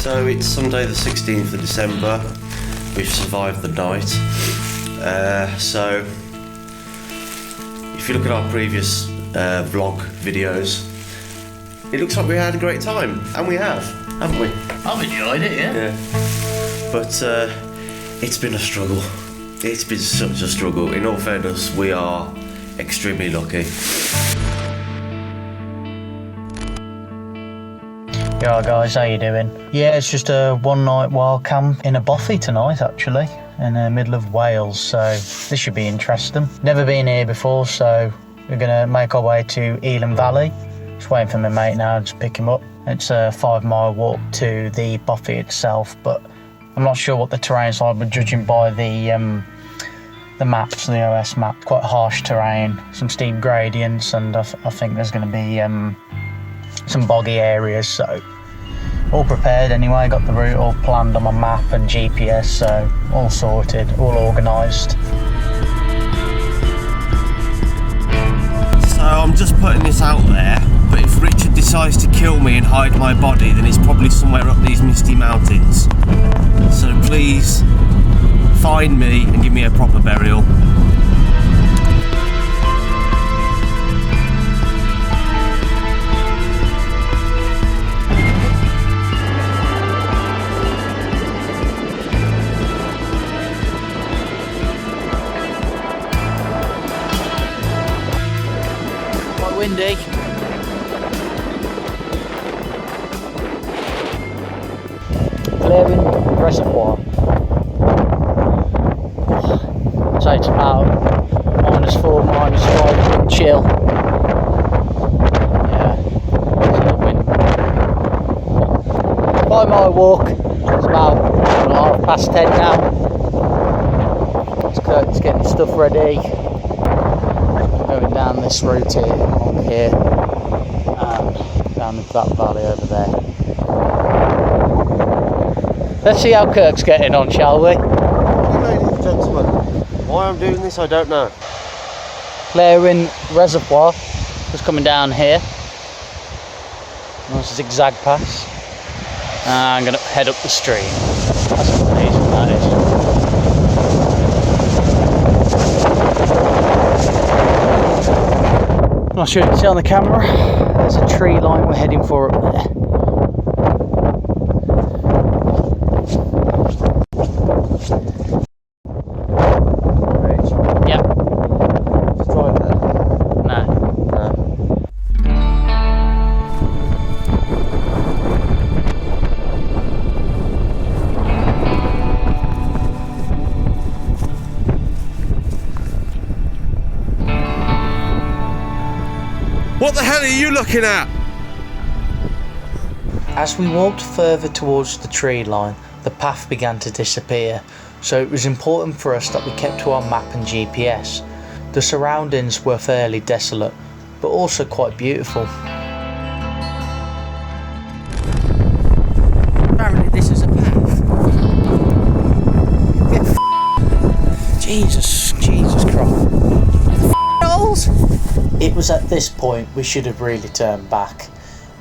So it's Sunday the 16th of December. We've survived the night. So if you look at our previous vlog videos, it looks like we had a great time, and we have, haven't we? I've enjoyed it, yeah. But it's been a struggle. It's been such a struggle. In all fairness, we are extremely lucky. Yeah, guys, how you doing? Yeah, it's just a one-night wild camp in a bothy tonight, actually, in the middle of Wales, so this should be interesting. Never been here before, so we're gonna make our way to Elan Valley. Just waiting for my mate now to pick him up. It's a 5-mile walk to the bothy itself, but I'm not sure what the terrain's like, but judging by the maps, the OS map, quite harsh terrain, some steep gradients, and I think there's going to be some boggy areas, so all prepared anyway. Got the route all planned on my map and GPS, so all sorted, all organised. So I'm just putting this out there, but if Richard decides to kill me and hide my body, then it's probably somewhere up these misty mountains. So please find me and give me a proper burial. Quite windy. Clearing reservoir. So it's about -4, -5 wind chill. Yeah, it's a wind. 5-mile walk. It's about 10:30 now. Kurt's getting stuff ready. Going down this route here, along here, and down into that valley over there. Let's see how Kirk's getting on, shall we? Ladies and gentlemen, why I'm doing this, I don't know. Clearing reservoir, just coming down here. Nice zigzag pass. I'm going to head up the stream. That's amazing, that is. I'm not sure you can see on the camera. There's a tree line we're heading for up there. What the hell are you looking at? As we walked further towards the tree line, the path began to disappear, so it was important for us that we kept to our map and GPS. The surroundings were fairly desolate, but also quite beautiful. Apparently this is a path. Jesus Christ. It was at this point we should have really turned back,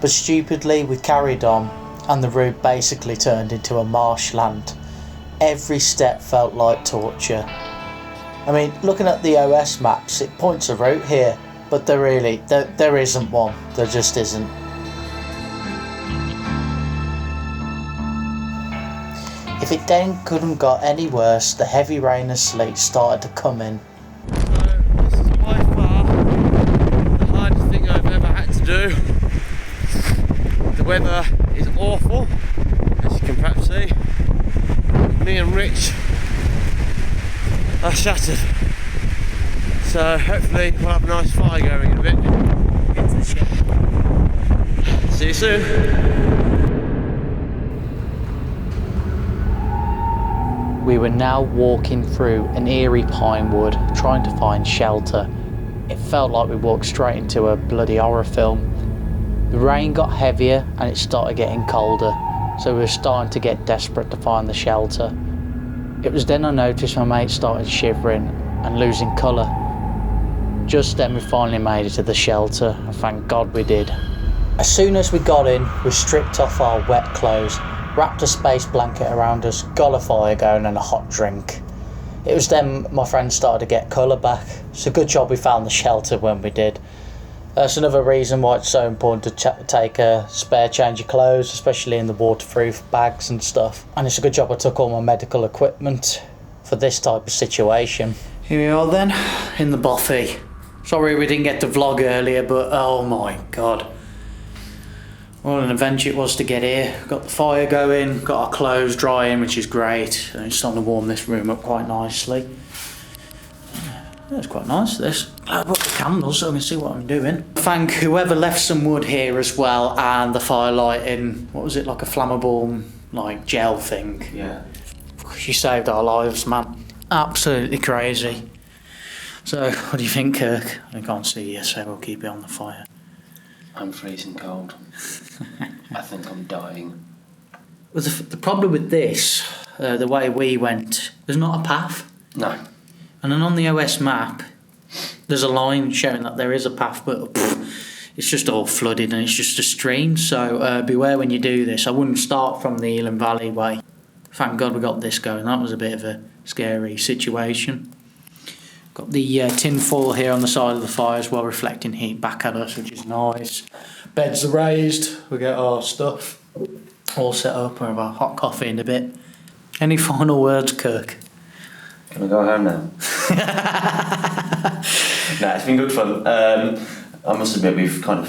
but stupidly we carried on, and the route basically turned into a marshland. Every step felt like torture. I mean, looking at the OS maps, it points a route here, but there isn't one. There just isn't. If it then couldn't got any worse, the heavy rain and sleet started to come in. Do. The weather is awful, as you can perhaps see. Me and Rich are shattered, so hopefully we'll have a nice fire going in a bit. Get to the shed. See you soon. We were now walking through an eerie pine wood, trying to find shelter. It felt like we walked straight into a bloody horror film. The rain got heavier and it started getting colder, so we were starting to get desperate to find the shelter. It was then I noticed my mate started shivering and losing colour. Just then we finally made it to the shelter, and thank God we did. As soon as we got in, we stripped off our wet clothes wrapped a space blanket around us, got a fire going and a hot drink. It was then my friends started to get colour back. It's a good job we found the shelter when we did. That's another reason why it's so important to take a spare change of clothes, especially in the waterproof bags and stuff. And it's a good job I took all my medical equipment for this type of situation. Here we are then, in the bothy. Sorry we didn't get to vlog earlier, but oh my god. What an adventure it was to get here. Got the fire going, got our clothes drying, which is great. And it's starting to warm this room up quite nicely. Yeah, it's quite nice, this. I brought the candles so I can see what I'm doing. Thank whoever left some wood here as well, and the fire lighting. What was it, like a flammable, like, gel thing? Yeah. She saved our lives, man. Absolutely crazy. So, what do you think, Kirk? I can't see you, so we'll keep it on the fire. I'm freezing cold. I think I'm dying. Well, the problem with this, the way we went, there's not a path. No. And then on the OS map, there's a line showing that there is a path, but it's just all flooded and it's just a stream. So beware when you do this. I wouldn't start from the Elan Valley way. Thank God we got this going. That was a bit of a scary situation. Got the tin foil here on the side of the fire as well, reflecting heat back at us, which is nice. Beds are raised. We get our stuff all set up. We'll have our hot coffee in a bit. Any final words, Kirk? Can I go home now? Nah, it's been good fun. I must admit we've got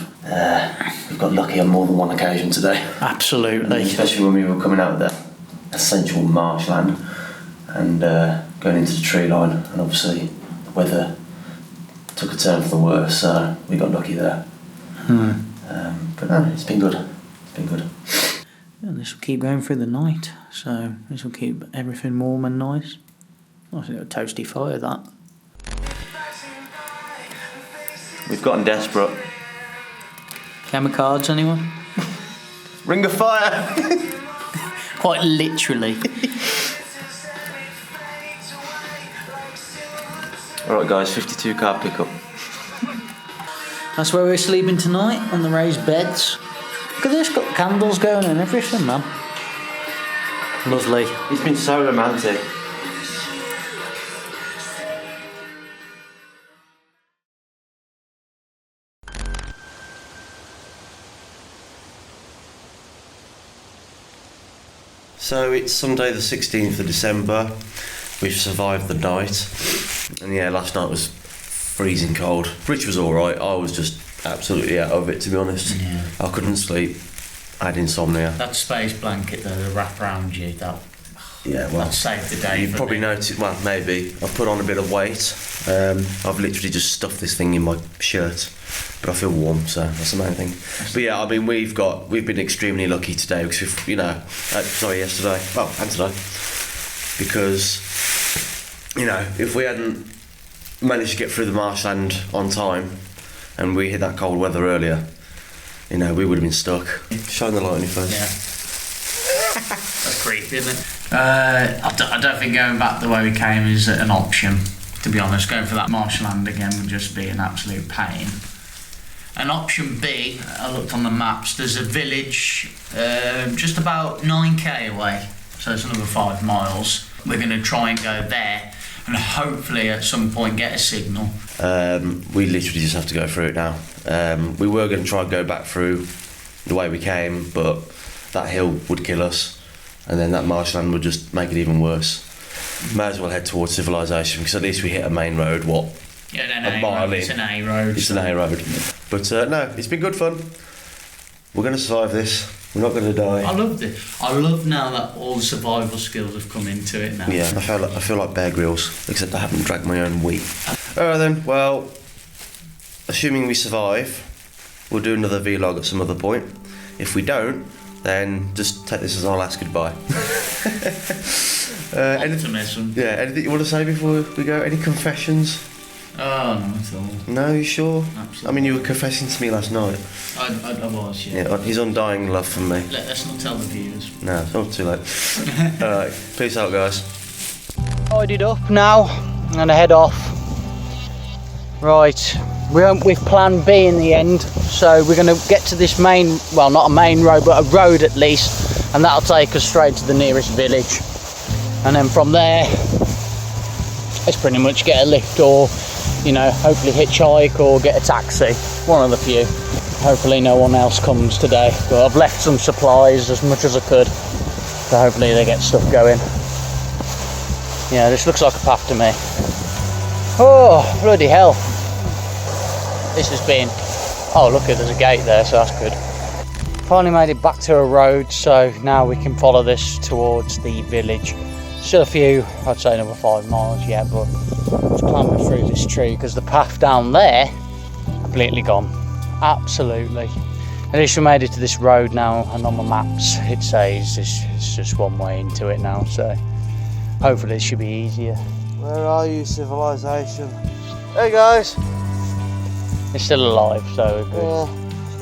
lucky on more than one occasion today. Absolutely. Especially when we were coming out of the essential marshland and going into the tree line, and obviously the weather took a turn for the worse, so we got lucky there. But no, it's been good. It's been good. And this will keep going through the night, so this will keep everything warm and nice. Nice little toasty fire, that. We've gotten desperate. Camera cards, anyone? Ring of fire! Quite literally. Alright guys, 52 car pickup. That's where we're sleeping tonight, on the raised beds. Look at this, got candles going and everything, man. Lovely. It's been so romantic. So it's Sunday the 16th of December. We've survived the night. And yeah, last night was freezing cold. Rich was alright, I was just absolutely out of it, to be honest. Yeah. I couldn't sleep. I had insomnia. That space blanket though, the wrap around you, that saved the day. You've probably noticed, well, maybe, I've put on a bit of weight. I've literally just stuffed this thing in my shirt, but I feel warm, so that's the main thing. But yeah, I mean, we've been extremely lucky today because yesterday, well, and today, because, if we hadn't managed to get through the marshland on time and we hit that cold weather earlier, we would have been stuck. Shine the light on your face. Yeah. That's creepy, isn't it? I don't think going back the way we came is an option, to be honest. Going for that marshland again would just be an absolute pain. And option B, I looked on the maps, there's a village just about 9k away, so it's another 5 miles. We're going to try and go there and hopefully at some point get a signal. We literally just have to go through it now. We were going to try and go back through the way we came, but that hill would kill us, and then that marshland would just make it even worse. May as well head towards civilization, because at least we hit a main road. A mile in. It's an A road. It's an A road. But no, it's been good fun. We're going to survive this. We're not going to die. I love this. I love now that all the survival skills have come into it now. Yeah, I feel like Bear Grylls, except I haven't dragged my own wheat. Alright then, well, assuming we survive, we'll do another vlog at some other point. If we don't, then just take this as our last goodbye. Optimism. Anything you want to say before we go? Any confessions? Oh, not at all. No, you sure? Absolutely. I mean, you were confessing to me last night. I was, yeah. Yeah, his undying love for me. Let's not tell the viewers. No, it's not too late. Alright, peace out, guys. Tidied up now. I'm going to head off. Right, we went with plan B in the end. So we're going to get to this main, well, not a main road, but a road at least, and that'll take us straight to the nearest village, and then from there it's pretty much get a lift, or you know, hopefully hitchhike or get a taxi, one of the few. Hopefully no one else comes today, but I've left some supplies as much as I could, so hopefully they get stuff going. Yeah, this looks like a path to me. Oh, bloody hell. This has been... Oh, look, there's a gate there, so that's good. Finally made it back to a road, so now we can follow this towards the village. Still a few, I'd say another 5 miles yet, but let's clamber through this tree because the path down there, completely gone. Absolutely. At least we made it to this road now, and on the maps it says it's just one way into it now, so hopefully it should be easier. Where are you, civilization? Hey guys! It's still alive, so we're good.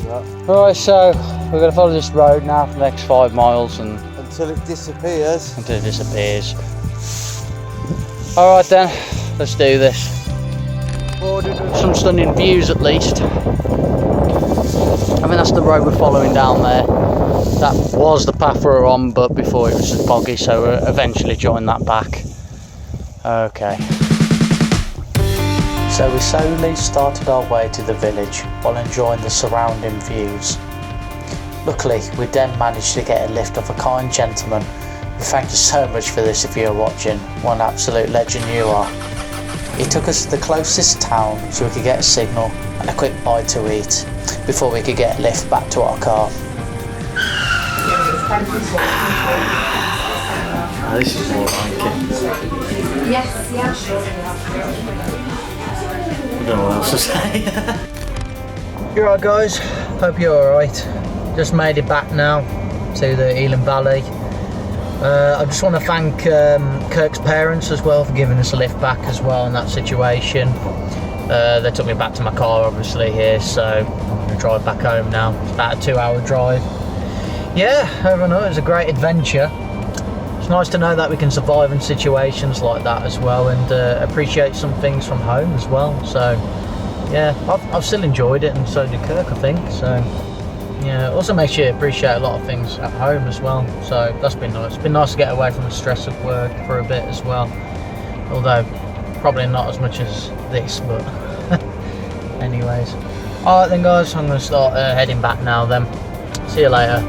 Yeah. Alright, so we're going to follow this road now for the next 5 miles and until it disappears. Until it disappears. Alright then, let's do this. Some stunning views at least. I mean, that's the road we're following down there. That was the path we were on, but before it was just boggy, so we'll eventually join that back. Okay. So we slowly started our way to the village while enjoying the surrounding views. Luckily, we then managed to get a lift off a kind gentleman. We thank you so much for this if you're watching. What an absolute legend you are. He took us to the closest town so we could get a signal and a quick bite to eat before we could get a lift back to our car. Oh, this is more like it. Yes, yeah. I don't know what else to say. You're alright guys, hope you're alright. Just made it back now to the Elan Valley. I just want to thank Kirk's parents as well for giving us a lift back as well in that situation. They took me back to my car obviously here, so I'm going to drive back home now. It's about a 2-hour drive. Yeah, overall it was a great adventure. It's nice to know that we can survive in situations like that as well, and appreciate some things from home as well. So yeah, I've still enjoyed it, and so did Kirk, I think. So yeah, it also makes you appreciate a lot of things at home as well. So that's been nice. It's been nice to get away from the stress of work for a bit as well. Although probably not as much as this, but anyways. Alright then guys, I'm going to start heading back now then. See you later.